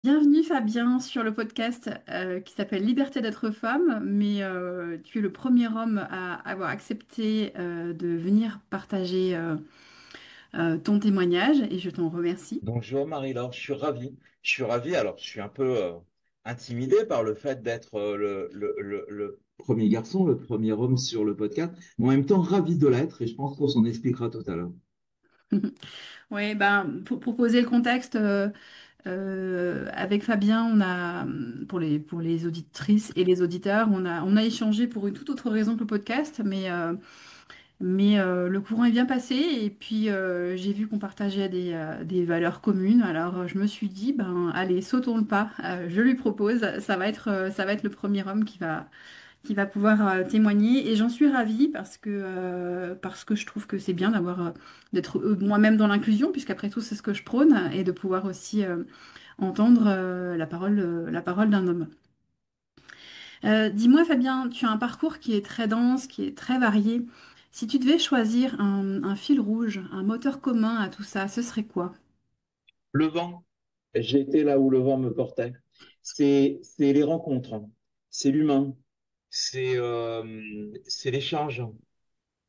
Bienvenue Fabien sur le podcast qui s'appelle Liberté d'être femme, mais tu es le premier homme à avoir accepté de venir partager ton témoignage et je t'en remercie. Bonjour Marie-Laure, je suis ravi. Je suis ravi. Alors, je suis un peu intimidé par le fait d'être le premier garçon, le premier homme sur le podcast, mais en même temps ravi de l'être et je pense qu'on s'en expliquera tout à l'heure. Oui, ben, pour poser le contexte, avec Fabien, pour les auditrices et les auditeurs, on a échangé pour une toute autre raison que le podcast, mais le courant est bien passé et puis j'ai vu qu'on partageait des valeurs communes. Alors je me suis dit, ben allez, sautons le pas. Je lui propose, ça va être le premier homme qui va pouvoir témoigner et j'en suis ravie parce que je trouve que c'est bien d'être moi-même dans l'inclusion, puisqu'après tout c'est ce que je prône et de pouvoir aussi entendre la parole d'un homme. Dis-moi, Fabien, tu as un parcours qui est très dense, qui est très varié. Si tu devais choisir un fil rouge, un moteur commun à tout ça, ce serait quoi? Le vent, j'ai été là où le vent me portait. C'est les rencontres, c'est l'humain, c'est l'échange,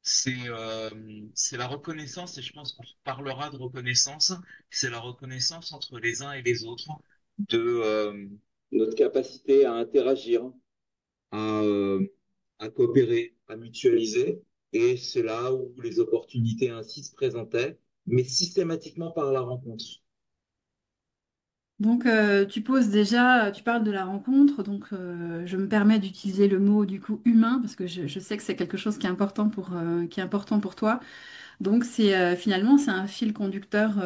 c'est la reconnaissance, et je pense qu'on parlera de reconnaissance, c'est la reconnaissance entre les uns et les autres de notre capacité à interagir, à, euh, à coopérer, à mutualiser. Et c'est là où les opportunités ainsi se présentaient, mais systématiquement par la rencontre. Donc, tu parles de la rencontre, donc je me permets d'utiliser le mot du coup humain parce que je sais que c'est quelque chose qui est qui est important pour toi. Donc, finalement, c'est un fil conducteur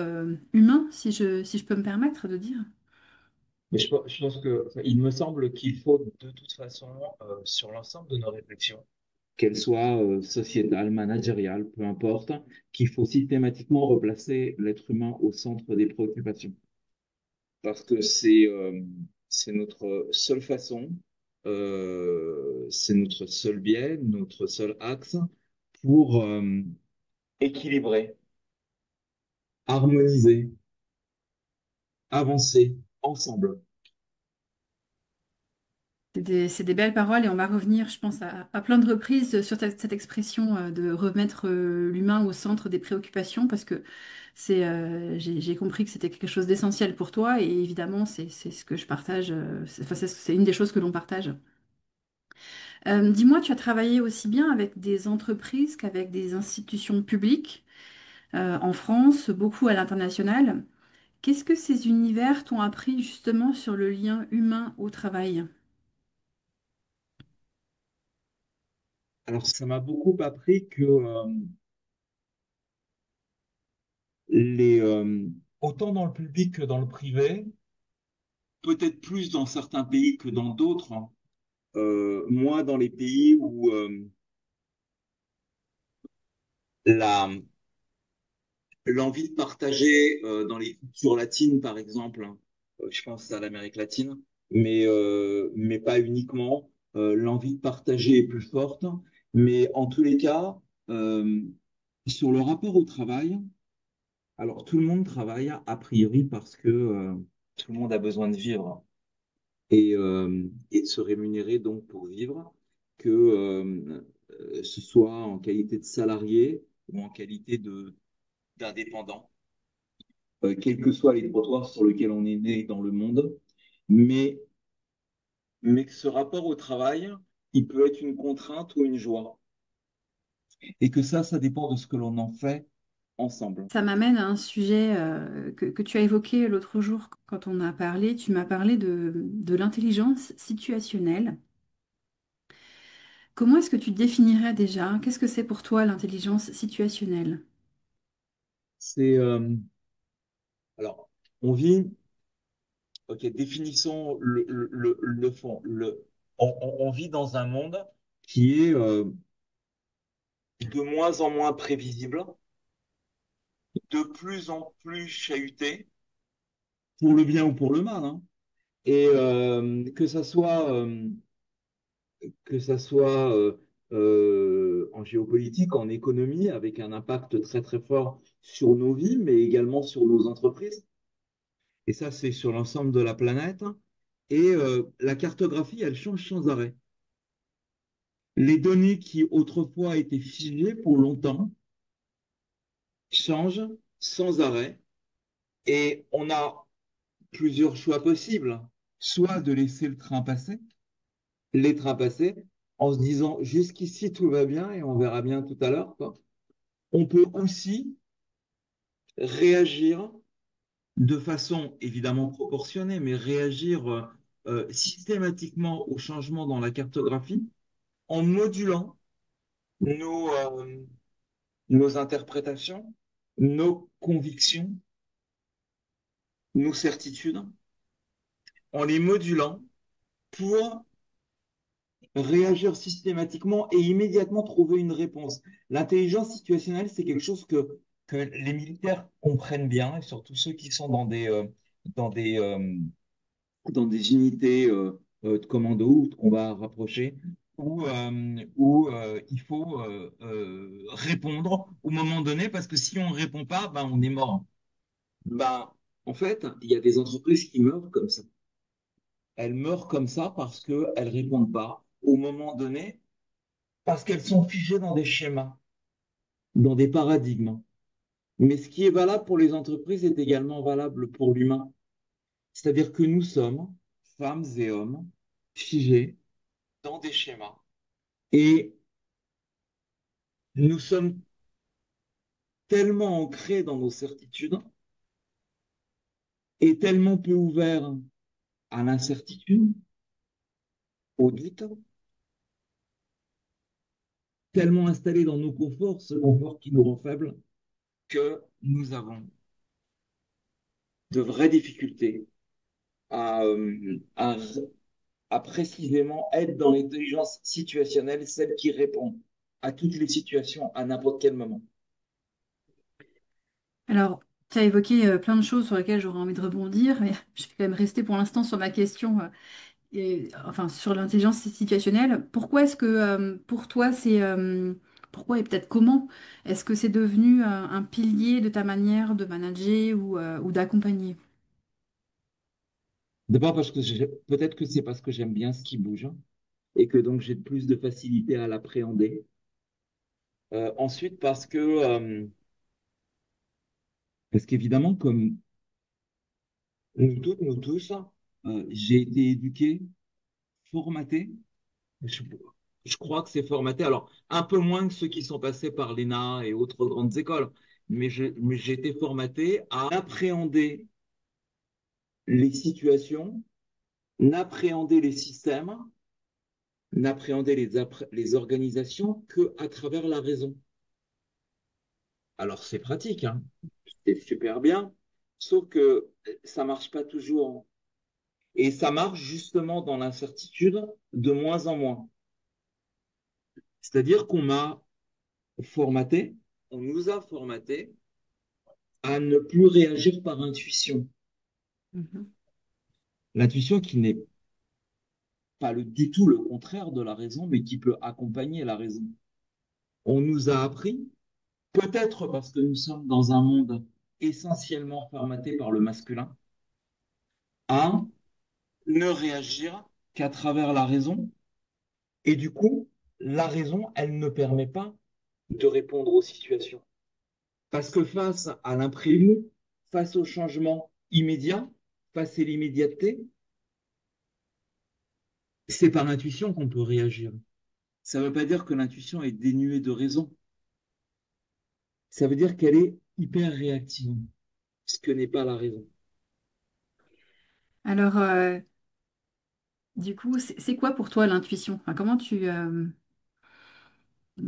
humain, si je peux me permettre de dire. Mais je pense que, enfin, il me semble qu'il faut de toute façon, sur l'ensemble de nos réflexions, qu'elles soient sociétales, managériales, peu importe, qu'il faut systématiquement replacer l'être humain au centre des préoccupations. Parce que c'est notre seule façon, c'est notre seul biais, notre seul axe pour équilibrer, harmoniser, avancer ensemble. C'est des belles paroles et on va revenir, je pense, à plein de reprises sur cette expression de remettre l'humain au centre des préoccupations parce que j'ai compris que c'était quelque chose d'essentiel pour toi et évidemment, c'est ce que je partage, enfin, c'est une des choses que l'on partage. Dis-moi, tu as travaillé aussi bien avec des entreprises qu'avec des institutions publiques en France, beaucoup à l'international. Qu'est-ce que ces univers t'ont appris justement sur le lien humain au travail? Alors, ça m'a beaucoup appris que les, autant dans le public que dans le privé, peut-être plus dans certains pays que dans d'autres, hein. Moi, dans les pays où la, l'envie de partager dans les cultures latines, par exemple, hein, je pense à l'Amérique latine, mais pas uniquement, l'envie de partager est plus forte. Mais en tous les cas, euh, sur le rapport au travail, alors tout le monde travaille a priori parce que tout le monde a besoin de vivre et de se rémunérer donc pour vivre, que ce soit en qualité de salarié ou en qualité d'indépendant, quels que soient les trottoirs sur lesquels on est né dans le monde, mais, mais que ce rapport au travail, il peut être une contrainte ou une joie, et que ça dépend de ce que l'on en fait ensemble. Ça m'amène à un sujet que tu as évoqué l'autre jour quand on a parlé. Tu m'as parlé de l'intelligence situationnelle. Comment est-ce que tu définirais déjà? Qu'est-ce que c'est pour toi l'intelligence situationnelle? C'est alors, on vit, ok, définissons le fond. On vit dans un monde qui est de moins en moins prévisible, de plus en plus chahuté, pour le bien ou pour le mal, hein. Et que ça soit en géopolitique, en économie, avec un impact très très fort sur nos vies, mais également sur nos entreprises. Et ça, c'est sur l'ensemble de la planète. Et la cartographie, elle change sans arrêt. Les données qui autrefois étaient figées pour longtemps changent sans arrêt. Et on a plusieurs choix possibles. Soit de laisser le train passer, les trains passer, en se disant jusqu'ici tout va bien et on verra bien tout à l'heure, quoi. On peut aussi réagir de façon évidemment proportionnée, mais réagir systématiquement aux changements dans la cartographie en modulant nos, nos interprétations, nos convictions, nos certitudes, en les modulant pour réagir systématiquement et immédiatement trouver une réponse. L'intelligence situationnelle, c'est quelque chose que les militaires comprennent bien, et surtout ceux qui sont dans des, euh, dans des unités de commando ou de combat rapproché, où il faut répondre au moment donné, parce que si on ne répond pas, ben, on est mort. Ben, en fait, il y a des entreprises qui meurent comme ça. Elles meurent comme ça parce qu'elles ne répondent pas au moment donné, parce qu'elles sont figées dans des schémas, dans des paradigmes. Mais ce qui est valable pour les entreprises est également valable pour l'humain. C'est-à-dire que nous sommes, femmes et hommes, figés dans des schémas. Et nous sommes tellement ancrés dans nos certitudes et tellement peu ouverts à l'incertitude, au doute, tellement installés dans nos conforts, ce confort qui nous rend faibles, que nous avons de vraies difficultés à, à précisément être dans l'intelligence situationnelle, celle qui répond à toutes les situations à n'importe quel moment. Alors, tu as évoqué plein de choses sur lesquelles j'aurais envie de rebondir, mais je vais quand même rester pour l'instant sur ma question, enfin sur l'intelligence situationnelle. Pourquoi est-ce que pour toi pourquoi et peut-être comment est-ce que c'est devenu un pilier de ta manière de manager ou d'accompagner? D'abord parce que peut-être que c'est parce que j'aime bien ce qui bouge et que donc j'ai plus de facilité à l'appréhender. Ensuite parce qu'évidemment comme nous toutes, nous tous, j'ai été éduqué, formaté. Je, je crois que c'est formaté. Alors un peu moins que ceux qui sont passés par l'ENA et autres grandes écoles, mais j'ai été formaté à appréhender les situations, n'appréhender les systèmes, n'appréhender les organisations que à travers la raison. Alors c'est pratique, hein, c'est super bien, sauf que ça marche pas toujours. Et ça marche justement dans l'incertitude de moins en moins. C'est-à-dire qu'on m'a formaté, on nous a formaté à ne plus réagir par intuition. Mhm. L'intuition qui n'est pas du tout le contraire de la raison, mais qui peut accompagner la raison. On nous a appris, peut-être parce que nous sommes dans un monde essentiellement formaté par le masculin, à ne réagir qu'à travers la raison. Et du coup, la raison, elle ne permet pas de répondre aux situations. Parce que face à l'imprévu, face au changement immédiat, face à l'immédiateté, c'est par l'intuition qu'on peut réagir. Ça ne veut pas dire que l'intuition est dénuée de raison. Ça veut dire qu'elle est hyper réactive, ce que n'est pas la raison. Alors, du coup, c'est quoi pour toi l'intuition? Enfin,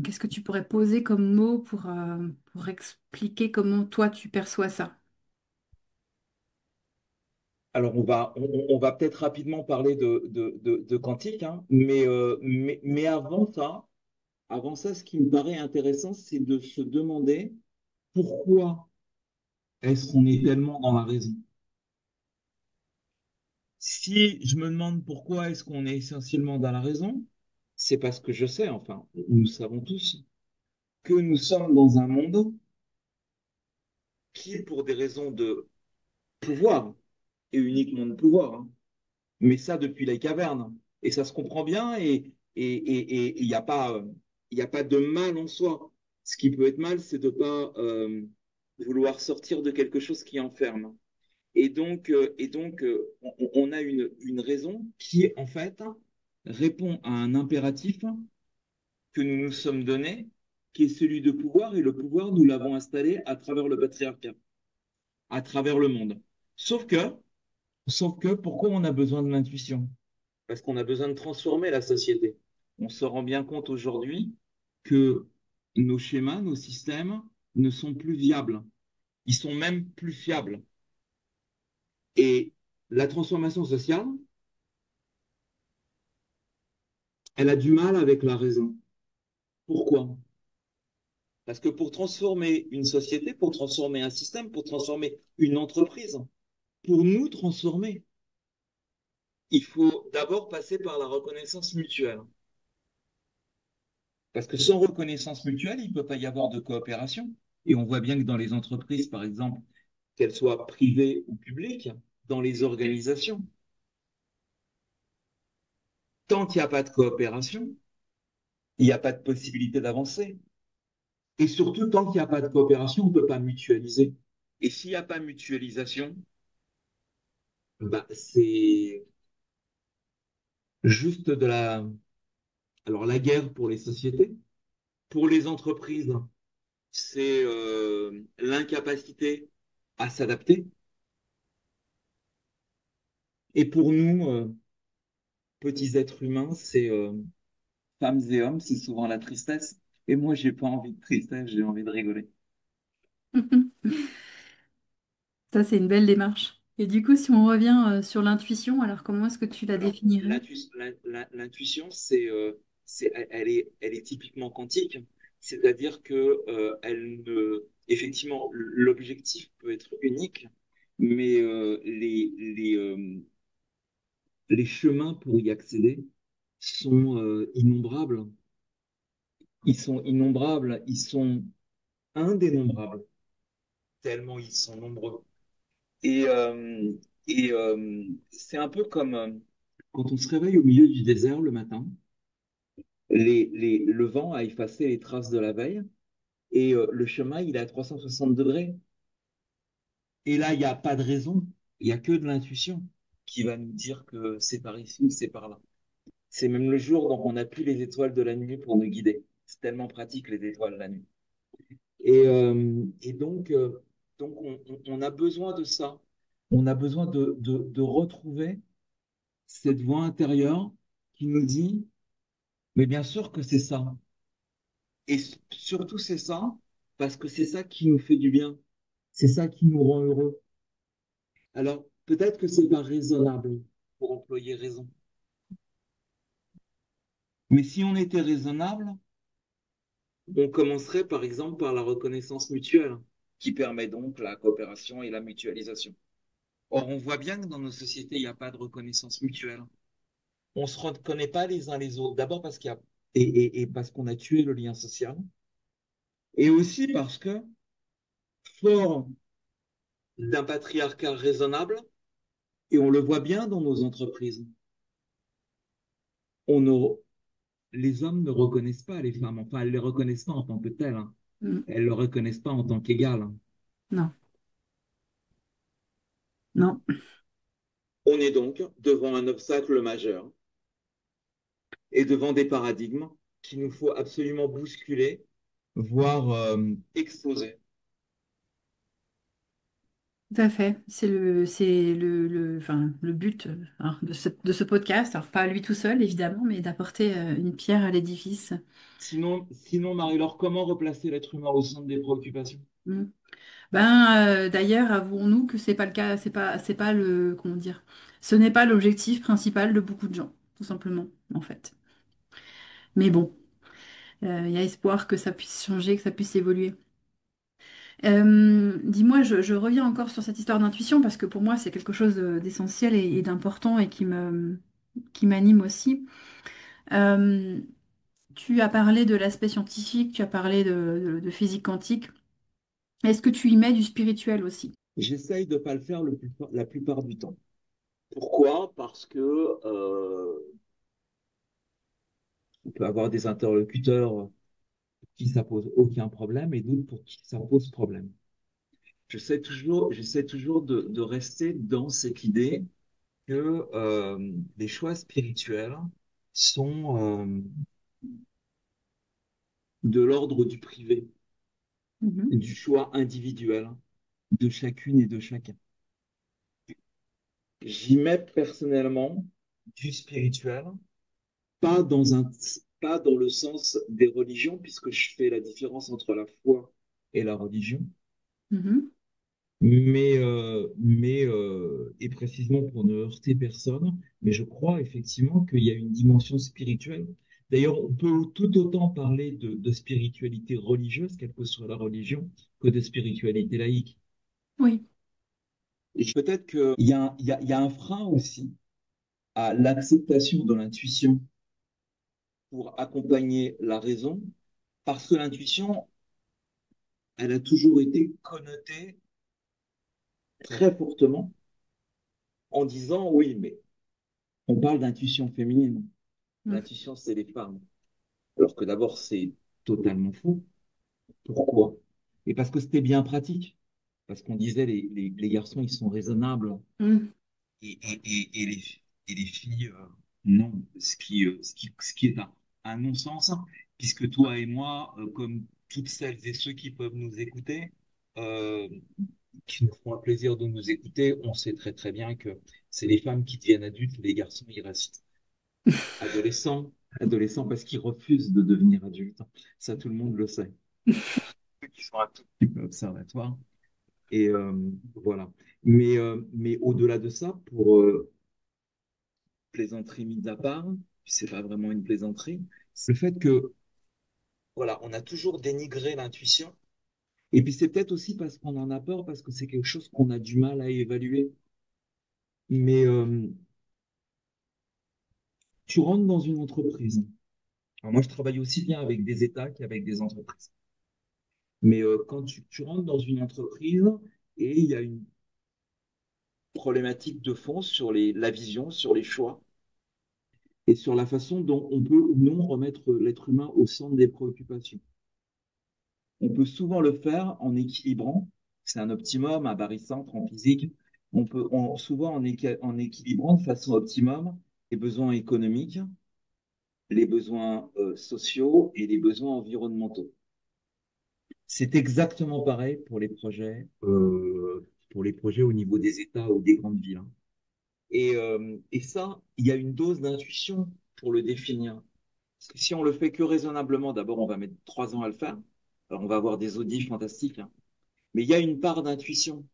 qu'est-ce que tu pourrais poser comme mot pour expliquer comment toi tu perçois ça? Alors, on va peut-être rapidement parler de quantique, hein, mais avant ça, ce qui me paraît intéressant, c'est de se demander pourquoi est-ce qu'on est tellement dans la raison. Si je me demande pourquoi est-ce qu'on est essentiellement dans la raison, c'est parce que je sais, enfin, nous savons tous, que nous sommes dans un monde qui, pour des raisons de pouvoir, et uniquement de pouvoir, hein. Mais ça depuis les cavernes. Et ça se comprend bien et il y a pas de mal en soi. Ce qui peut être mal, c'est de pas vouloir sortir de quelque chose qui enferme. On a une raison qui, en fait, répond à un impératif que nous nous sommes donné, qui est celui de pouvoir, et le pouvoir, nous l'avons installé à travers le patriarcat, à travers le monde. Sauf que, pourquoi on a besoin de l'intuition? Parce qu'on a besoin de transformer la société. On se rend bien compte aujourd'hui que nos schémas, nos systèmes ne sont plus viables. Ils sont même plus fiables. Et la transformation sociale, elle a du mal avec la raison. Pourquoi? Parce que pour transformer une société, pour transformer un système, pour transformer une entreprise, pour nous transformer, il faut d'abord passer par la reconnaissance mutuelle. Parce que sans reconnaissance mutuelle, il ne peut pas y avoir de coopération. Et on voit bien que dans les entreprises, par exemple, qu'elles soient privées ou publiques, dans les organisations, tant qu'il n'y a pas de coopération, il n'y a pas de possibilité d'avancer. Et surtout, tant qu'il n'y a pas de coopération, on ne peut pas mutualiser. Et s'il n'y a pas mutualisation, bah, c'est juste de la, alors la guerre pour les sociétés, pour les entreprises, c'est l'incapacité à s'adapter. Et pour nous, petits êtres humains, c'est femmes et hommes, c'est souvent la tristesse. Et moi, j'ai pas envie de tristesse, j'ai envie de rigoler. Ça, c'est une belle démarche. Et du coup, si on revient sur l'intuition, alors comment est-ce que tu la Alors, définirais? l'intuition, elle est typiquement quantique, c'est-à-dire que effectivement, l'objectif peut être unique, mais les chemins pour y accéder sont innombrables. Ils sont innombrables, ils sont indénombrables, tellement ils sont nombreux. Et, euh, c'est un peu comme quand on se réveille au milieu du désert le matin, le vent a effacé les traces de la veille et le chemin, il est à 360 degrés. Et là, il n'y a pas de raison, il n'y a que de l'intuition qui va nous dire que c'est par ici ou c'est par là. C'est même le jour, donc on n'a plus les étoiles de la nuit pour nous guider. C'est tellement pratique les étoiles de la nuit. Et donc on a besoin de ça. On a besoin de retrouver cette voix intérieure qui nous dit, mais bien sûr que c'est ça. Et surtout c'est ça, parce que c'est ça qui nous fait du bien. C'est ça qui nous rend heureux. Alors peut-être que c'est pas raisonnable pour employer raison. Mais si on était raisonnable, on commencerait par exemple par la reconnaissance mutuelle, qui permet donc la coopération et la mutualisation. Or, on voit bien que dans nos sociétés, il n'y a pas de reconnaissance mutuelle. On ne se reconnaît pas les uns les autres. D'abord parce qu'il y a et parce qu'on a tué le lien social, et aussi parce que, fort d'un patriarcat raisonnable, et on le voit bien dans nos entreprises, on ne- les hommes ne reconnaissent pas les femmes. Enfin, elles ne les reconnaissent pas en tant que telles, hein. Mm. Elles ne le reconnaissent pas en tant qu'égales, hein. Non, non. On est donc devant un obstacle majeur et devant des paradigmes qu'il nous faut absolument bousculer, voire exposer. Tout à fait. Enfin, le but hein, de ce podcast. Alors, pas lui tout seul, évidemment, mais d'apporter une pierre à l'édifice. Sinon, Marie-Laure, comment replacer l'être humain au centre des préoccupations? Mm. Ben, d'ailleurs, avouons-nous que c'est pas le cas, c'est pas le, comment dire, ce n'est pas l'objectif principal de beaucoup de gens, tout simplement, en fait. Mais bon, il y a espoir que ça puisse changer, que ça puisse évoluer. Dis-moi, je reviens encore sur cette histoire d'intuition parce que pour moi, c'est quelque chose d'essentiel et d'important et qui m'anime aussi. Euh, Tu as parlé de l'aspect scientifique, tu as parlé de physique quantique. Est-ce que tu y mets du spirituel aussi? J'essaye de ne pas le faire la plupart du temps. Pourquoi? Parce que on peut avoir des interlocuteurs pour qui ça pose aucun problème et d'autres pour qui ça pose problème. J'essaie toujours de rester dans cette idée que les choix spirituels sont de l'ordre du privé, Mhm. du choix individuel de chacune et de chacun. J'y mets personnellement du spirituel, pas dans pas dans le sens des religions, puisque je fais la différence entre la foi et la religion, Mhm. et précisément pour ne heurter personne, mais je crois effectivement qu'il y a une dimension spirituelle. D'ailleurs, on peut tout autant parler de spiritualité religieuse, quelle que soit la religion, que de spiritualité laïque. Oui. Et peut-être qu'il y a un frein aussi à l'acceptation de l'intuition pour accompagner la raison, parce que l'intuition, elle a toujours été connotée très fortement en disant oui, mais on parle d'intuition féminine. Mhm. L'intuition, c'est les femmes. Alors que d'abord, c'est totalement faux. Pourquoi? Et parce que c'était bien pratique. Parce qu'on disait les garçons, ils sont raisonnables Mhm. et et les filles, non. Ce qui est un non-sens, hein, puisque toi et moi, comme toutes celles et ceux qui peuvent nous écouter, euh, qui nous font un plaisir de nous écouter, on sait très très bien que c'est les femmes qui deviennent adultes, les garçons, ils restent adolescents, adolescents parce qu'ils refusent de devenir adultes. Ça, tout le monde le sait. Ceux qui sont un tout petit peu observatoires. Et voilà. Mais au-delà de ça, pour plaisanterie mise à part, puis c'est pas vraiment une plaisanterie, c'est le fait que, voilà, on a toujours dénigré l'intuition. Et puis c'est peut-être aussi parce qu'on en a peur, parce que c'est quelque chose qu'on a du mal à évaluer. Mais tu rentres dans une entreprise. Alors moi, je travaille aussi bien avec des États qu'avec des entreprises. Mais quand tu rentres dans une entreprise et il y a une problématique de fond sur la vision, sur les choix et sur la façon dont on peut ou non remettre l'être humain au centre des préoccupations. On peut souvent le faire en équilibrant, c'est un optimum, un barycentre en physique, souvent en équilibrant de façon optimum les besoins économiques, les besoins sociaux et les besoins environnementaux. C'est exactement pareil pour les projets au niveau des États ou des grandes villes, hein. Et ça, il y a une dose d'intuition pour le définir. Parce que si on le fait que raisonnablement, d'abord, on va mettre 3 ans à le faire. Alors, on va avoir des audits fantastiques, hein. Mais il y a une part d'intuition.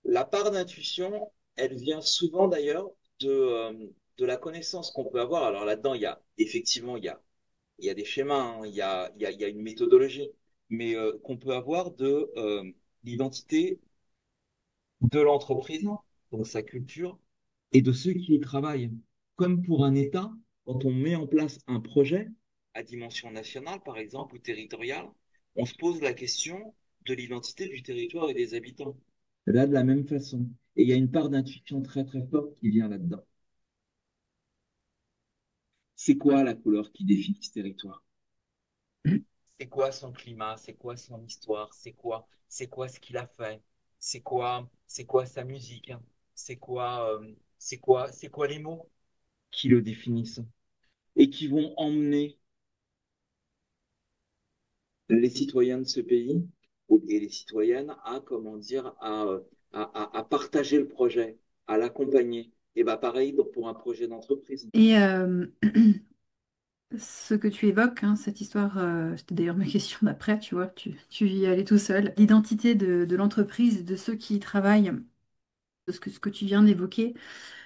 La part d'intuition, elle vient souvent d'ailleurs de la connaissance qu'on peut avoir. Alors là-dedans, il y a effectivement, il y a des schémas, hein, il y a une méthodologie, mais qu'on peut avoir de l'identité de l'entreprise, donc sa culture, et de ceux qui y travaillent. Comme pour un État, quand on met en place un projet à dimension nationale, par exemple, ou territoriale, on se pose la question de l'identité du territoire et des habitants. Là, de la même façon. Et il y a une part d'intuition très très forte qui vient là-dedans. C'est quoi la couleur qui définit ce territoire? C'est quoi son climat? C'est quoi son histoire? C'est quoi ce qu'il a fait? C'est quoi sa musique? C'est quoi les mots qui le définissent et qui vont emmener les citoyens de ce pays et les citoyennes à, comment dire, à partager le projet, à l'accompagner. Et bah pareil donc pour un projet d'entreprise. Et ce que tu évoques, hein, cette histoire, c'était d'ailleurs ma question d'après, tu vois, tu y allais tout seul. L'identité de l'entreprise, de ceux qui y travaillent, de ce que tu viens d'évoquer,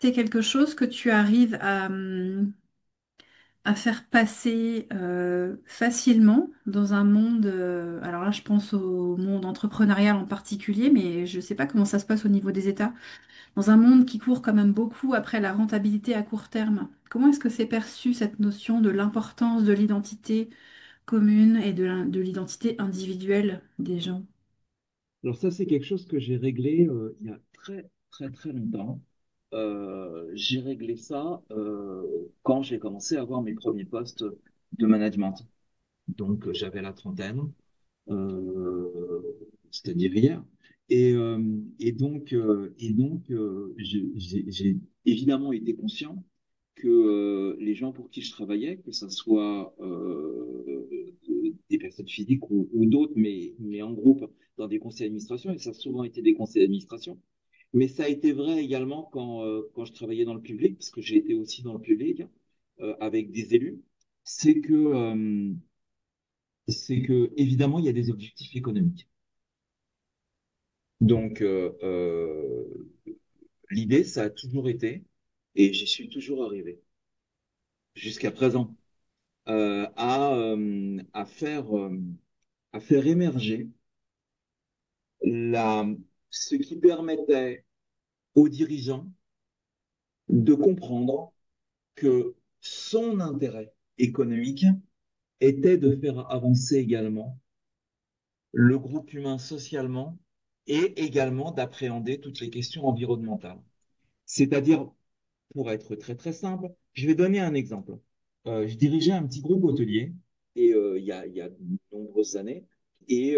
c'est quelque chose que tu arrives à faire passer facilement dans un monde, alors là je pense au monde entrepreneurial en particulier, mais je ne sais pas comment ça se passe au niveau des États, dans un monde qui court quand même beaucoup après la rentabilité à court terme. Comment est-ce que c'est perçu cette notion de l'importance de l'identité commune et de l'identité individuelle des gens? Alors ça, c'est quelque chose que j'ai réglé il y a très, très, très longtemps. J'ai réglé ça quand j'ai commencé à avoir mes premiers postes de management. Donc, j'avais la trentaine, euh, c'est-à-dire hier. J'ai évidemment été conscient que les gens pour qui je travaillais, que ce soit des personnes physiques ou d'autres, mais en groupe dans des conseils d'administration, et ça a souvent été des conseils d'administration, mais ça a été vrai également quand je travaillais dans le public, parce que j'ai été aussi dans le public avec des élus, c'est que, euh, c'est que évidemment, il y a des objectifs économiques. Donc, l'idée, ça a toujours été, et j'y suis toujours arrivé, jusqu'à présent, à faire émerger la, ce qui permettait aux dirigeants de comprendre que son intérêt économique était de faire avancer également le groupe humain socialement et également d'appréhender toutes les questions environnementales. C'est-à-dire, pour être très très simple, je vais donner un exemple. Je dirigeais un petit groupe hôtelier et il y a de nombreuses années et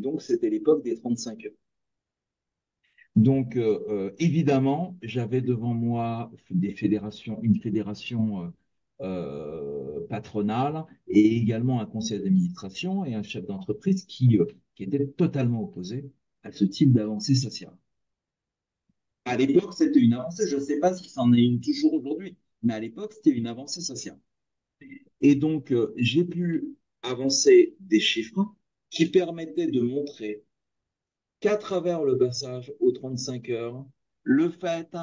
donc c'était l'époque des 35 heures. Donc, évidemment, j'avais devant moi une fédération patronale et également un conseil d'administration et un chef d'entreprise qui étaient totalement opposés à ce type d'avancée sociale. À l'époque, c'était une avancée. Je ne sais pas si c'en est une toujours aujourd'hui, mais à l'époque, c'était une avancée sociale. Et donc, j'ai pu avancer des chiffres qui permettaient de montrer qu'à travers le passage aux 35 heures, le fait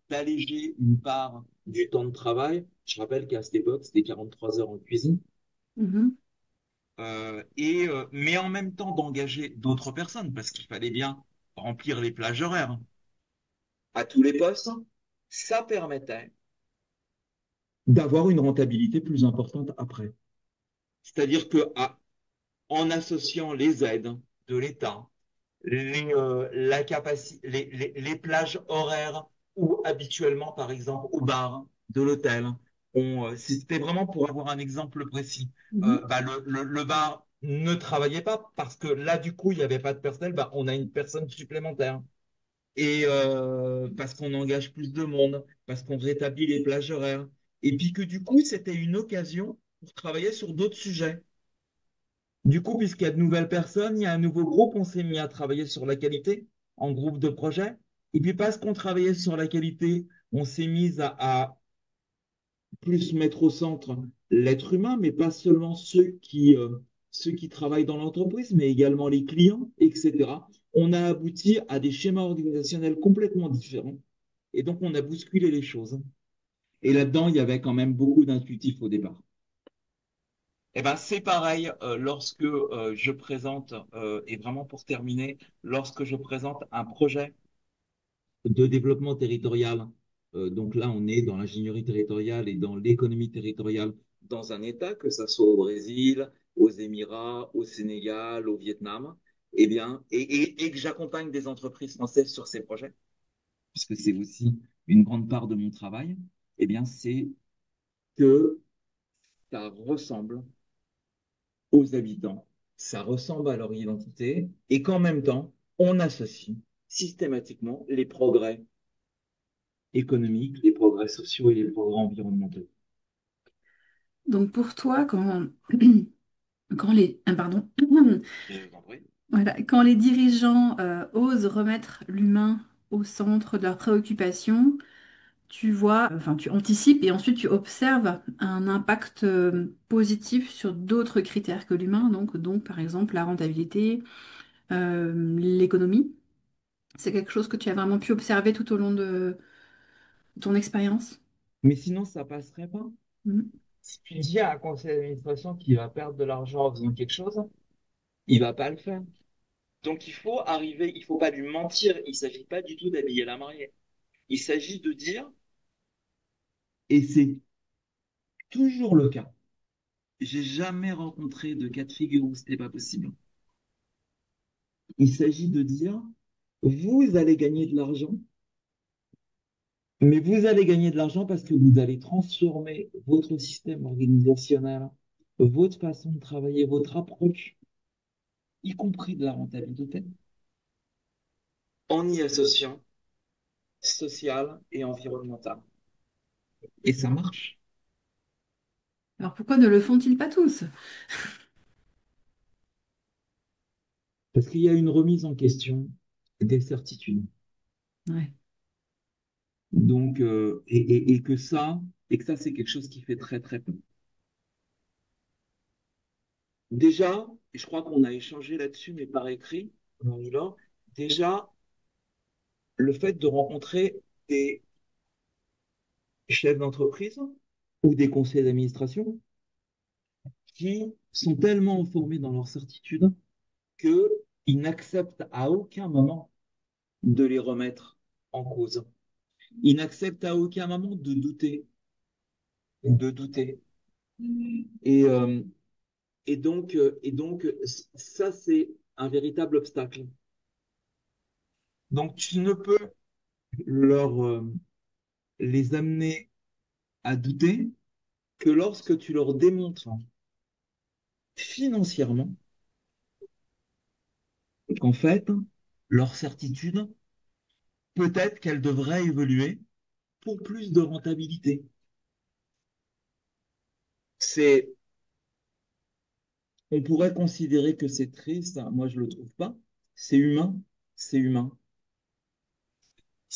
d'alléger une part du temps de travail, je rappelle qu'à cette époque, c'était 43 heures en cuisine, Mhm. mais en même temps d'engager d'autres personnes, parce qu'il fallait bien remplir les plages horaires à tous les postes, ça permettait d'avoir une rentabilité plus importante après. C'est-à-dire que en associant les aides de l'État, les plages horaires où habituellement, par exemple, au bar de l'hôtel, c'était vraiment pour avoir un exemple précis. Mhm. Le bar ne travaillait pas parce que là, du coup, il n'y avait pas de personnel, bah, on a une personne supplémentaire. Et parce qu'on engage plus de monde, parce qu'on rétablit les plages horaires. Et puis que du coup, c'était une occasion pour travailler sur d'autres sujets. Du coup, puisqu'il y a de nouvelles personnes, il y a un nouveau groupe, on s'est mis à travailler sur la qualité en groupe de projet. Et puis parce qu'on travaillait sur la qualité, on s'est mis à plus mettre au centre l'être humain, mais pas seulement ceux qui travaillent dans l'entreprise, mais également les clients, etc. On a abouti à des schémas organisationnels complètement différents. Et donc, on a bousculé les choses. Et là-dedans, il y avait quand même beaucoup d'intuitifs au départ. Eh ben, c'est pareil lorsque je présente, et vraiment pour terminer, lorsque je présente un projet de développement territorial, donc là on est dans l'ingénierie territoriale et dans l'économie territoriale dans un État, que ce soit au Brésil, aux Émirats, au Sénégal, au Vietnam, eh bien, et que j'accompagne des entreprises françaises sur ces projets, puisque c'est aussi une grande part de mon travail, eh bien, c'est que ça ressemble aux habitants, ça ressemble à leur identité, et qu'en même temps, on associe systématiquement les progrès économiques, les progrès sociaux et les progrès environnementaux. Donc pour toi, quand les, pardon, Je vous en prie. voilà, quand les dirigeants osent remettre l'humain au centre de leurs préoccupations, tu vois, enfin tu anticipes et ensuite tu observes un impact positif sur d'autres critères que l'humain, donc par exemple la rentabilité, l'économie. C'est quelque chose que tu as vraiment pu observer tout au long de ton expérience. Mais sinon, ça passerait pas. Mhm. Si tu dis à un conseil d'administration qu'il va perdre de l'argent en faisant quelque chose, il va pas le faire. Donc il faut arriver, il faut pas lui mentir, il s'agit pas du tout d'habiller la mariée. Il s'agit de dire, et c'est toujours le cas. J'ai jamais rencontré de cas de figure où c'était pas possible. Il s'agit de dire, vous allez gagner de l'argent, mais vous allez gagner de l'argent parce que vous allez transformer votre système organisationnel, votre façon de travailler, votre approche, y compris de la rentabilité, en y associant social et environnemental. Et ça marche. Alors pourquoi ne le font-ils pas tous? Parce qu'il y a une remise en question des certitudes. Ouais. Donc, et que ça, c'est quelque chose qui fait très, très peu. Déjà, et je crois qu'on a échangé là-dessus, mais par écrit, Marie-Laure, déjà, le fait de rencontrer des chefs d'entreprise ou des conseils d'administration qui sont tellement formés dans leurs certitudes qu'ils n'acceptent à aucun moment de les remettre en cause. Ils n'acceptent à aucun moment de douter, de douter. Et, euh, et donc, ça, c'est un véritable obstacle. Donc, tu ne peux les amener à douter que lorsque tu leur démontres financièrement qu'en fait, leur certitude, peut-être qu'elle devrait évoluer pour plus de rentabilité. C'est, on pourrait considérer que c'est triste, hein, moi je le trouve pas. C'est humain, c'est humain.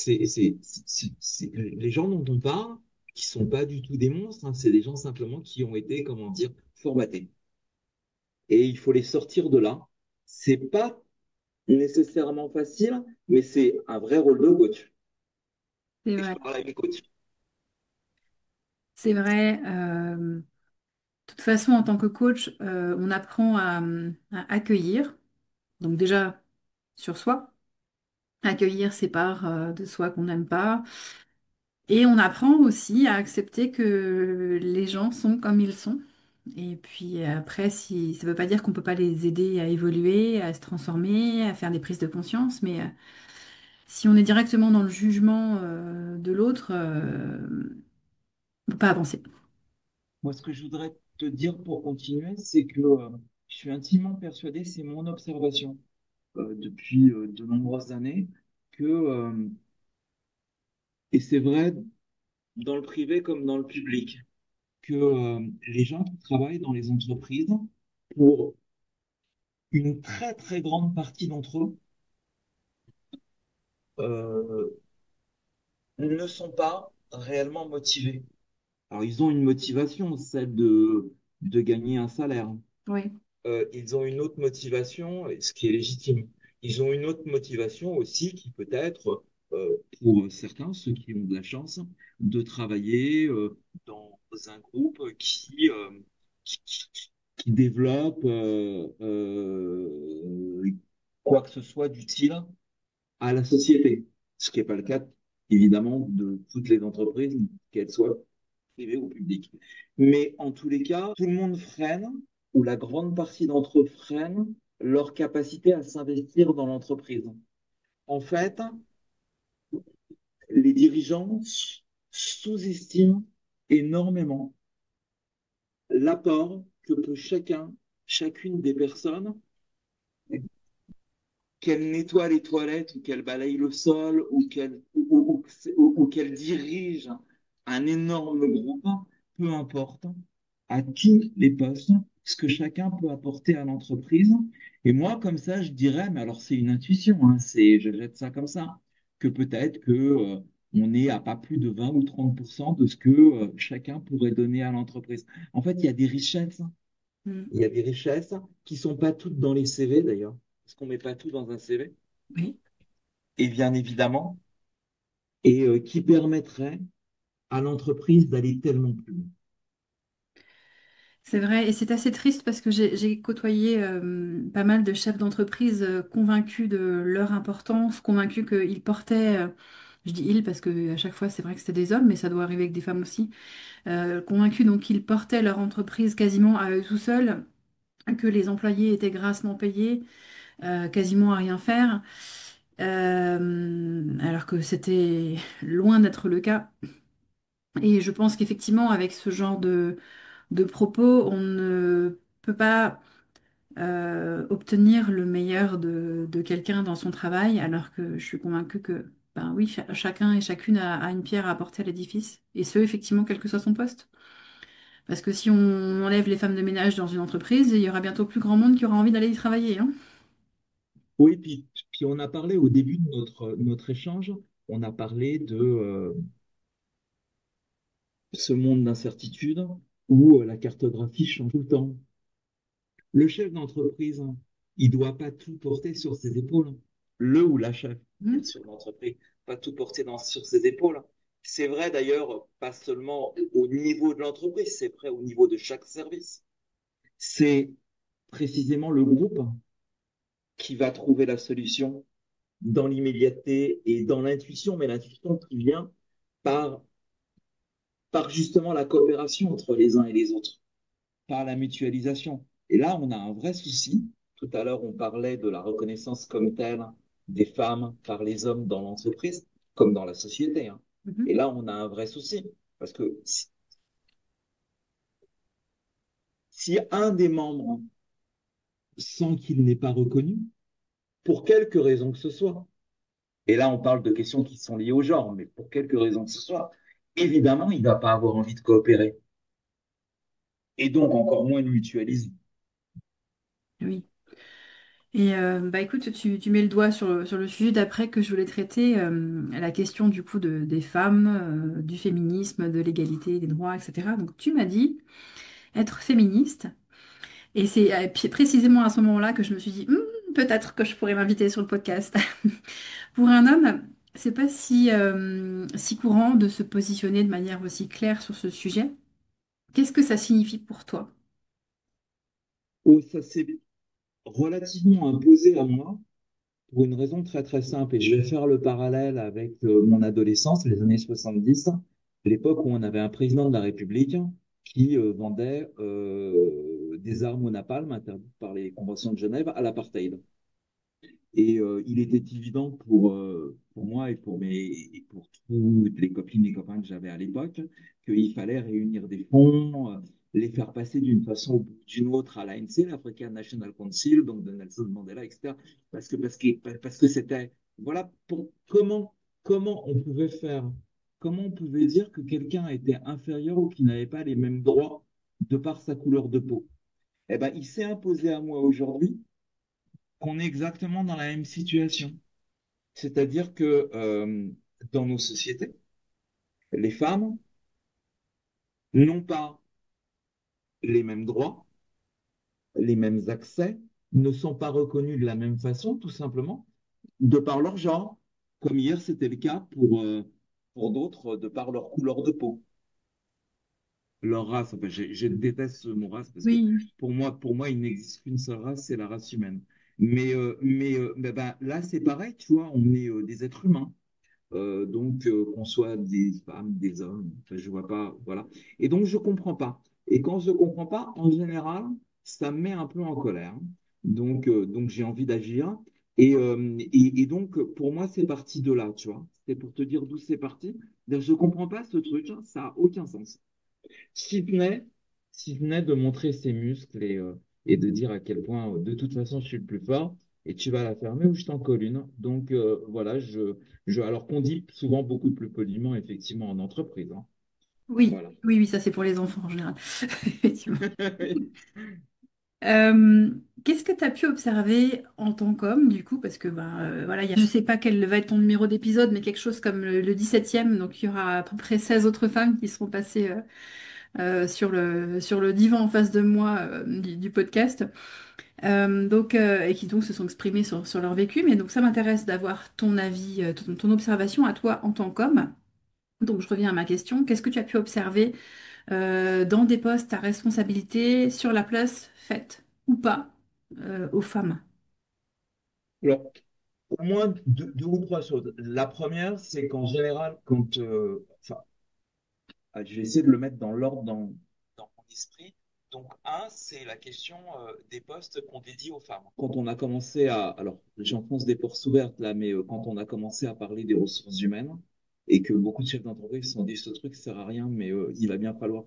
Les gens dont on parle, qui sont pas du tout des monstres, hein, c'est des gens simplement qui ont été, comment dire, formatés. Et il faut les sortir de là. C'est pas nécessairement facile, mais c'est un vrai rôle de coach. C'est Et je vrai. parle à mes coachs. C'est vrai. De toute façon, en tant que coach, on apprend à accueillir. Donc déjà sur soi, accueillir ces parts de soi qu'on n'aime pas. Et on apprend aussi à accepter que les gens sont comme ils sont. Et puis après, si, ça ne veut pas dire qu'on ne peut pas les aider à évoluer, à se transformer, à faire des prises de conscience, mais si on est directement dans le jugement de l'autre, on ne peut pas avancer. Moi, ce que je voudrais te dire pour continuer, c'est que je suis intimement persuadé, c'est mon observation depuis de nombreuses années, que, et c'est vrai dans le privé comme dans le public, que les gens qui travaillent dans les entreprises, pour une très très grande partie d'entre eux, euh, ne sont pas réellement motivés. Alors, ils ont une motivation, celle de gagner un salaire. Oui. Ils ont une autre motivation, ce qui est légitime. Ils ont une autre motivation aussi qui peut être, pour certains, ceux qui ont de la chance, de travailler dans un groupe qui, qui développe quoi que ce soit d'utile à la société. Ce qui n'est pas le cas, évidemment, de toutes les entreprises, qu'elles soient privées ou publiques. Mais en tous les cas, tout le monde freine, ou la grande partie d'entre eux freinent, leur capacité à s'investir dans l'entreprise. En fait, les dirigeants sous-estiment énormément l'apport que peut chacune des personnes, qu'elle nettoie les toilettes ou qu'elle balaye le sol ou qu'elle dirige un énorme groupe, peu importe, à tous les postes, ce que chacun peut apporter à l'entreprise. Et moi, comme ça, je dirais, mais alors c'est une intuition, hein, je jette ça comme ça, que peut-être que on est à pas plus de 20 ou 30% de ce que chacun pourrait donner à l'entreprise. En fait, il y a des richesses, hein. Mm. Il y a des richesses qui sont pas toutes dans les CV d'ailleurs, parce qu'on met pas tout dans un CV, Oui. et bien évidemment, et qui permettraient à l'entreprise d'aller tellement plus loin. C'est vrai, et c'est assez triste parce que j'ai côtoyé pas mal de chefs d'entreprise convaincus de leur importance, convaincus qu'ils portaient, je dis ils parce que à chaque fois c'est vrai que c'était des hommes, mais ça doit arriver avec des femmes aussi, convaincus donc qu'ils portaient leur entreprise quasiment à eux tout seuls, que les employés étaient grassement payés, quasiment à rien faire, alors que c'était loin d'être le cas. Et je pense qu'effectivement, avec ce genre de propos, on ne peut pas obtenir le meilleur de quelqu'un dans son travail, alors que je suis convaincue que, ben oui, chacun et chacune a une pierre à apporter à l'édifice, et ce, effectivement, quel que soit son poste. Parce que si on enlève les femmes de ménage dans une entreprise, il y aura bientôt plus grand monde qui aura envie d'aller y travailler, hein. Oui, puis on a parlé au début de notre échange, on a parlé de ce monde d'incertitude où la cartographie change tout le temps. Le chef d'entreprise, hein, il ne doit pas tout porter sur ses épaules. Le ou la chef, bien Mhm. sûr, d'entreprise, pas tout porter sur ses épaules. C'est vrai d'ailleurs, pas seulement au niveau de l'entreprise, c'est vrai au niveau de chaque service. C'est précisément le groupe qui va trouver la solution dans l'immédiateté et dans l'intuition, mais l'intuition qui vient par, par justement la coopération entre les uns et les autres, par la mutualisation. Et là, on a un vrai souci. Tout à l'heure, on parlait de la reconnaissance comme telle des femmes par les hommes dans l'entreprise, comme dans la société, hein. Et Mhm. là, on a un vrai souci. Parce que si un des membres sent qu'il n'est pas reconnu, pour quelque raison que ce soit, et là, on parle de questions qui sont liées au genre, mais pour quelque raison que ce soit, évidemment, il ne va pas avoir envie de coopérer. Et donc, encore moins de mutualiser. Oui. Et bah écoute, tu mets le doigt sur le sujet d'après que je voulais traiter, la question du coup des femmes, du féminisme, de l'égalité des droits, etc. Donc tu m'as dit être féministe. Et c'est précisément à ce moment-là que je me suis dit, peut-être que je pourrais m'inviter sur le podcast. Pour un homme, c'est pas si courant de se positionner de manière aussi claire sur ce sujet. Qu'est-ce que ça signifie pour toi? Oh, ça s'est relativement imposé à moi pour une raison très très simple. Et je vais faire le parallèle avec mon adolescence, les années 70, l'époque où on avait un président de la République qui vendait des armes au napalm interdites par les conventions de Genève à l'apartheid. Et il était évident pour moi et pour toutes les copines et copains que j'avais à l'époque qu'il fallait réunir des fonds, les faire passer d'une façon ou d'une autre à l'ANC, l'African National Council, donc de Nelson Mandela, etc. Parce que c'était, voilà, comment on pouvait faire, comment on pouvait dire que quelqu'un était inférieur ou qu'il n'avait pas les mêmes droits de par sa couleur de peau. Eh ben, il s'est imposé à moi aujourd'hui qu'on est exactement dans la même situation. C'est-à-dire que dans nos sociétés, les femmes n'ont pas les mêmes droits, les mêmes accès, ne sont pas reconnues de la même façon, tout simplement, de par leur genre, comme hier c'était le cas pour d'autres, de par leur couleur de peau, leur race. Enfin, je déteste ce mot race parce que Oui, pour moi il n'existe qu'une seule race, c'est la race humaine. Mais ben, là, c'est pareil, tu vois, on est des êtres humains. Qu'on soit des femmes, des hommes, enfin, je vois pas, voilà. Et donc, je comprends pas. Et quand je comprends pas, en général, ça me met un peu en colère. Donc j'ai envie d'agir. Et donc, pour moi, c'est parti de là, tu vois. C'est pour te dire d'où c'est parti. Je comprends pas ce truc, hein, ça a aucun sens. Si ce n'est, si ce n'est de montrer ses muscles et de dire à quel point, de toute façon, je suis le plus fort et tu vas la fermer ou je t'en colle une. Donc, voilà, alors qu'on dit souvent beaucoup plus poliment, effectivement, en entreprise, hein. oui, Voilà. oui, oui, ça c'est pour les enfants en général. Effectivement. Qu'est-ce que tu as pu observer en tant qu'homme, du coup, parce que ben, voilà, je ne sais pas quel va être ton numéro d'épisode, mais quelque chose comme le 17e, donc il y aura à peu près 16 autres femmes qui seront passées sur le divan en face de moi du podcast, et qui donc se sont exprimées sur leur vécu. Mais donc ça m'intéresse d'avoir ton avis, ton observation à toi en tant qu'homme. Donc je reviens à ma question, qu'est-ce que tu as pu observer dans des postes à responsabilité sur la place faite ou pas aux femmes? Alors, pour moi, deux ou trois choses. La première, c'est qu'en général, enfin, je vais essayer de le mettre dans l'ordre dans mon esprit. Donc, un, c'est la question des postes qu'on dédie aux femmes. Quand on a commencé à, alors j'enfonce des portes ouvertes là, mais quand on a commencé à parler des ressources humaines et que beaucoup de chefs d'entreprise se sont dit ce truc sert à rien, mais il va bien falloir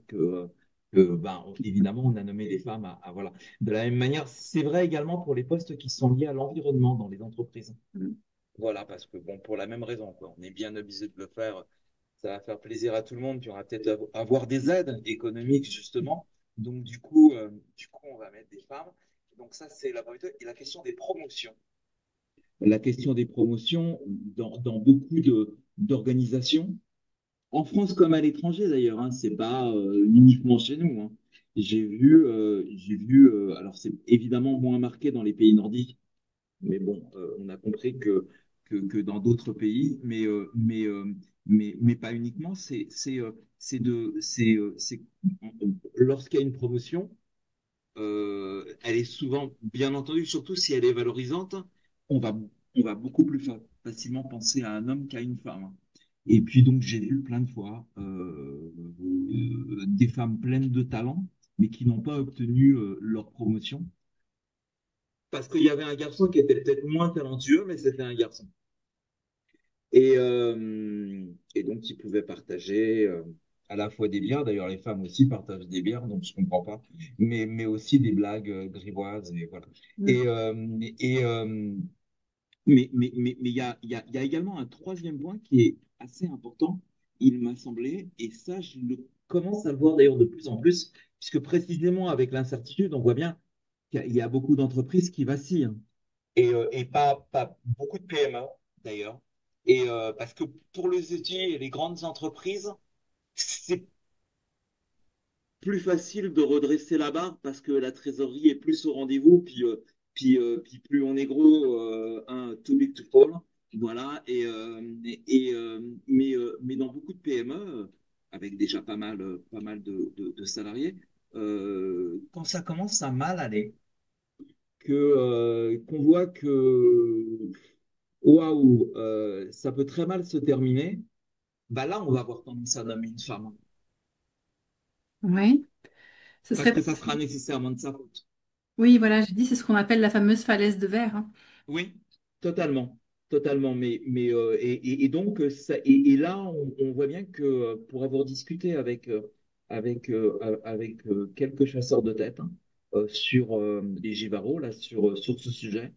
évidemment, on a nommé des femmes voilà. De la même manière, c'est vrai également pour les postes qui sont liés à l'environnement dans les entreprises. Mm. Voilà, parce que bon, pour la même raison, quoi. On est bien obligé de le faire. Ça va faire plaisir à tout le monde. Tu auras peut-être avoir des aides économiques, justement. Donc, du coup, on va mettre des femmes. Donc, ça, c'est la priorité. Et la question des promotions. La question des promotions dans beaucoup d'organisations, en France comme à l'étranger d'ailleurs, hein, c'est pas uniquement chez nous. Hein. Alors c'est évidemment moins marqué dans les pays nordiques, mais bon, on a compris que dans d'autres pays, mais pas uniquement, lorsqu'il y a une promotion, elle est souvent, bien entendu, surtout si elle est valorisante, on va, on va beaucoup plus facilement penser à un homme qu'à une femme. Et puis donc j'ai vu plein de fois des femmes pleines de talent, mais qui n'ont pas obtenu leur promotion parce qu'il y avait un garçon qui était peut-être moins talentueux, mais c'était un garçon. Et donc, ils pouvaient partager à la fois des bières, d'ailleurs, les femmes aussi partagent des bières, donc je comprends pas, mais aussi des blagues grivoises, et voilà. Et, Mm. et, mais il y a également un troisième point qui est assez important, il m'a semblé, et ça, commence à le voir d'ailleurs de plus en plus, puisque précisément avec l'incertitude, on voit bien qu'il y a beaucoup d'entreprises qui vacillent et pas beaucoup de PME d'ailleurs. Parce que pour les outils et les grandes entreprises, c'est plus facile de redresser la barre parce que la trésorerie est plus au rendez-vous, puis plus on est gros, too big to fall. Voilà, mais dans beaucoup de PME, avec déjà pas mal de salariés, quand ça commence à mal aller, qu'on voit que waouh, ça peut très mal se terminer, bah là, on va avoir tendance à nommer une femme. Oui, ce Parce serait. que ça sera nécessairement de sa faute. Oui, voilà, j'ai dit, c'est ce qu'on appelle la fameuse falaise de verre, hein. Oui, totalement. Totalement. Et donc, et là, on voit bien que pour avoir discuté avec quelques chasseurs de tête hein, sur les Givaro, là, sur ce sujet,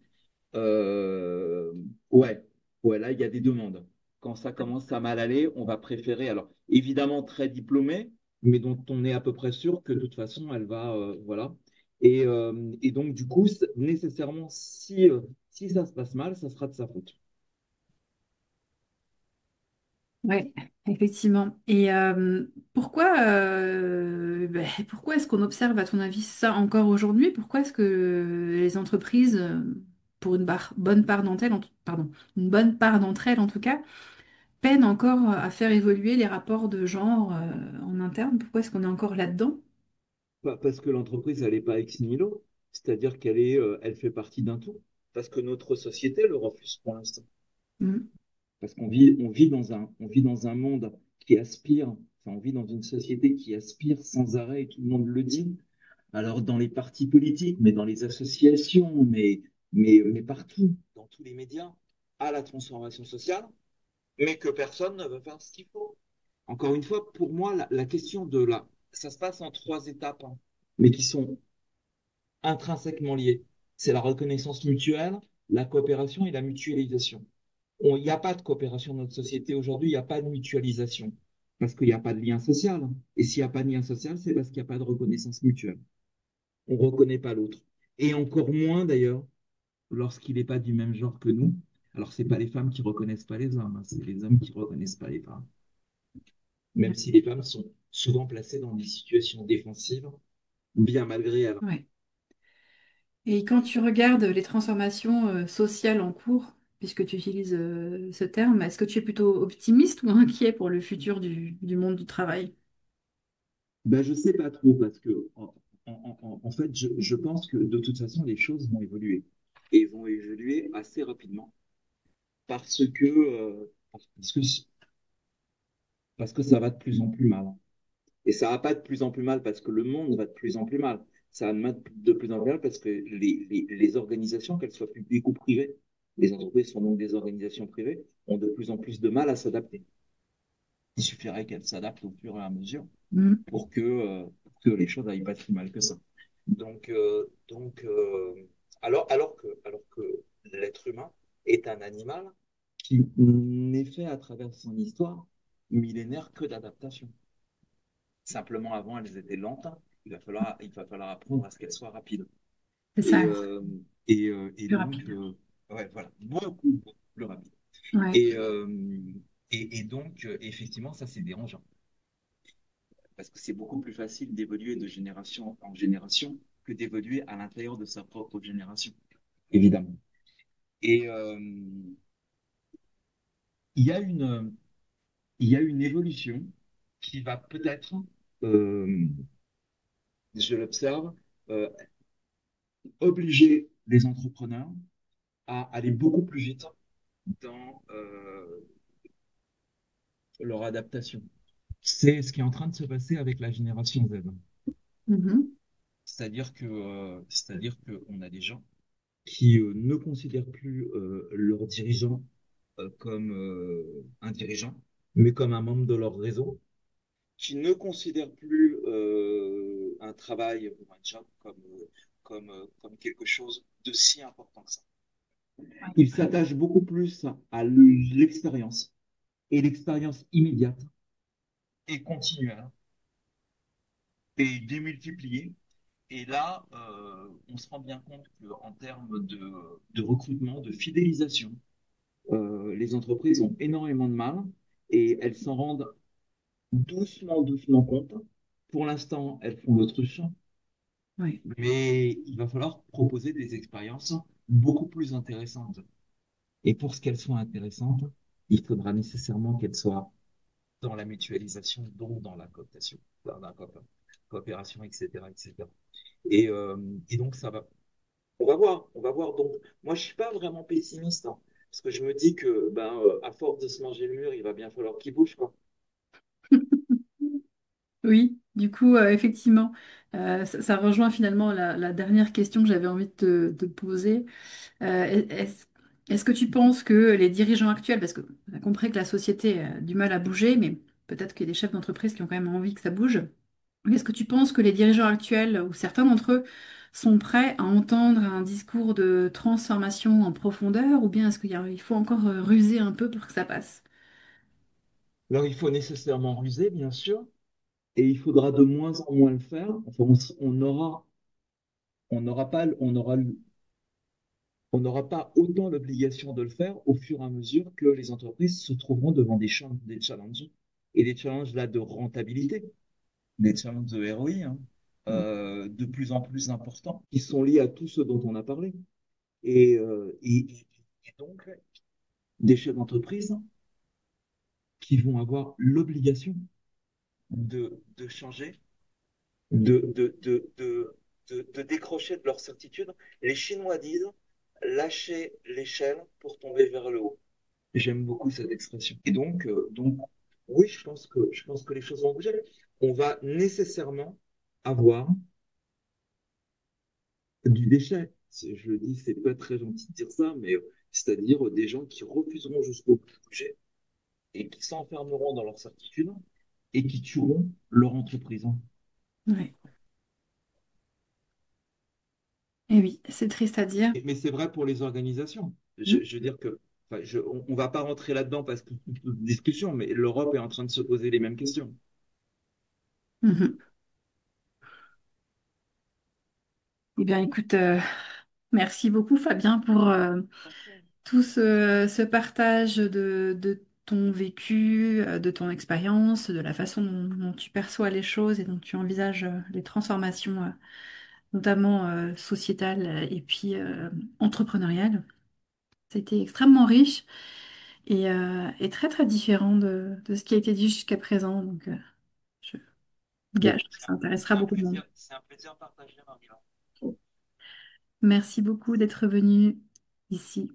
Euh, ouais, ouais, là, il y a des demandes. Quand ça commence à mal aller, on va préférer, alors évidemment très diplômée, mais dont on est à peu près sûr que de toute façon, elle va, voilà. Et donc, du coup, nécessairement, si ça se passe mal, ça sera de sa faute. Oui, effectivement. Et pourquoi est-ce qu'on observe, à ton avis, ça encore aujourd'hui? Pourquoi est-ce que les entreprises, pour bonne part d'entre elles, pardon, une bonne part d'entre elles en tout cas, peinent encore à faire évoluer les rapports de genre en interne? Pourquoi est-ce qu'on est encore là-dedans? Parce que l'entreprise, elle n'est pas ex nihilo, c'est-à-dire elle fait partie d'un tout. Parce que notre société le refuse pour l'instant. Mm. Parce on vit dans un monde qui aspire, enfin, on vit dans une société qui aspire sans arrêt, et tout le monde le dit. Alors, dans les partis politiques, mais dans les associations, mais partout, dans tous les médias, à la transformation sociale, mais que personne ne veut faire ce qu'il faut. Encore une fois, pour moi, la question ça se passe en trois étapes, hein, mais qui sont intrinsèquement liées. C'est la reconnaissance mutuelle, la coopération et la mutualisation. Il n'y a pas de coopération dans notre société aujourd'hui, il n'y a pas de mutualisation, parce qu'il n'y a pas de lien social. Et s'il n'y a pas de lien social, c'est parce qu'il n'y a pas de reconnaissance mutuelle. On ne reconnaît pas l'autre. Et encore moins d'ailleurs lorsqu'il n'est pas du même genre que nous. Alors, ce n'est pas les femmes qui ne reconnaissent pas les hommes, hein, c'est les hommes qui ne reconnaissent pas les femmes. Même si les femmes sont souvent placées dans des situations défensives, bien malgré elles. Ouais. Et quand tu regardes les transformations sociales en cours, puisque tu utilises ce terme, est-ce que tu es plutôt optimiste ou inquiet pour le futur du monde du travail? Ben, je ne sais pas trop, parce que en fait, je pense que de toute façon, les choses vont évoluer. Et vont évoluer assez rapidement. Parce que, parce que ça va de plus en plus mal. Et ça va pas de plus en plus mal parce que le monde va de plus en plus mal. Ça va de plus en plus mal parce que les organisations, qu'elles soient publiques ou privées, les entreprises sont donc des organisations privées, ont de plus en plus de mal à s'adapter. Il suffirait qu'elles s'adaptent au fur et à mesure Mhm. pour que les choses n'aillent pas si mal que ça. Donc, alors que l'être humain est un animal qui n'est fait à travers son histoire millénaire que d'adaptation. Simplement, avant, elles étaient lentes. Il va falloir apprendre à ce qu'elles soient rapides. C'est Et, ça, euh, et plus donc, rapide. ouais, voilà, beaucoup plus rapide. Ouais, Et, euh, et donc, effectivement, ça, c'est dérangeant. Parce que c'est beaucoup plus facile d'évoluer de génération en génération que d'évoluer à l'intérieur de sa propre génération, évidemment. Et il y a il y a une évolution qui va peut-être, euh, je l'observe, euh, obliger les entrepreneurs à aller beaucoup plus vite dans leur adaptation. C'est ce qui est en train de se passer avec la génération Z. mhm. C'est-à-dire que on a des gens qui ne considèrent plus leur dirigeant comme un dirigeant, mais comme un membre de leur réseau, qui ne considèrent plus un travail ou un job comme quelque chose de si important que ça. Ils s'attachent beaucoup plus à l'expérience et l'expérience immédiate et continuelle et démultipliée. Et là, on se rend bien compte qu'en termes de recrutement, de fidélisation, les entreprises ont énormément de mal et elles s'en rendent doucement compte. Pour l'instant, elles font l'autruche, Ouais, mais il va falloir proposer des expériences beaucoup plus intéressantes. Et pour ce qu'elles soient intéressantes, il faudra nécessairement qu'elles soient dans la mutualisation, donc dans la cooptation, dans la coopération, etc., etc. Et donc ça va, on va voir, on va voir. Donc moi je suis pas vraiment pessimiste, hein, parce que je me dis que à force de se manger le mur, il va bien falloir qu'il bouge, quoi. oui, du coup, effectivement, ça rejoint finalement la dernière question que j'avais envie de te poser. Est-ce, est-ce que tu penses que les dirigeants actuels, parce qu'on a compris que la société a du mal à bouger, mais peut-être qu'il y a des chefs d'entreprise qui ont quand même envie que ça bouge, est-ce que tu penses que les dirigeants actuels, ou certains d'entre eux, sont prêts à entendre un discours de transformation en profondeur, ou bien est-ce qu'il faut encore ruser un peu pour que ça passe? Alors il faut nécessairement ruser, bien sûr, et il faudra de moins en moins le faire. Enfin, on n'aura pas, on n'aura pas autant l'obligation de le faire au fur et à mesure que les entreprises se trouveront devant des challenges et des challenges là de rentabilité, des challenges de ROI, hein, de plus en plus importants qui sont liés à tout ce dont on a parlé. Et donc, des chefs d'entreprise qui vont avoir l'obligation de changer, de décrocher de leur certitude. Les Chinois disent lâcher l'échelle pour tomber vers le haut. J'aime beaucoup cette expression. Et donc oui, je pense que les choses vont bouger. On va nécessairement avoir du déchet. Je le dis, c'est pas très gentil de dire ça, mais c'est-à-dire des gens qui refuseront jusqu'au bout de bouger et qui s'enfermeront dans leur certitude et qui tueront leur entreprise. Ouais. Et oui, c'est triste à dire. Mais c'est vrai pour les organisations. Mm. Je veux dire que, enfin, on va pas rentrer là-dedans parce que c'est une discussion, mais l'Europe est en train de se poser les mêmes questions. Mhm. Eh bien, écoute, merci beaucoup Fabien pour tout ce partage de ton vécu, de ton expérience, de la façon dont tu perçois les choses et dont tu envisages les transformations, notamment sociétales et puis entrepreneuriales. C'était extrêmement riche et très très différent de ce qui a été dit jusqu'à présent. Donc, je Mais gage que ça intéressera beaucoup de monde. c'est un plaisir partagé, Marie. Merci beaucoup d'être venu ici.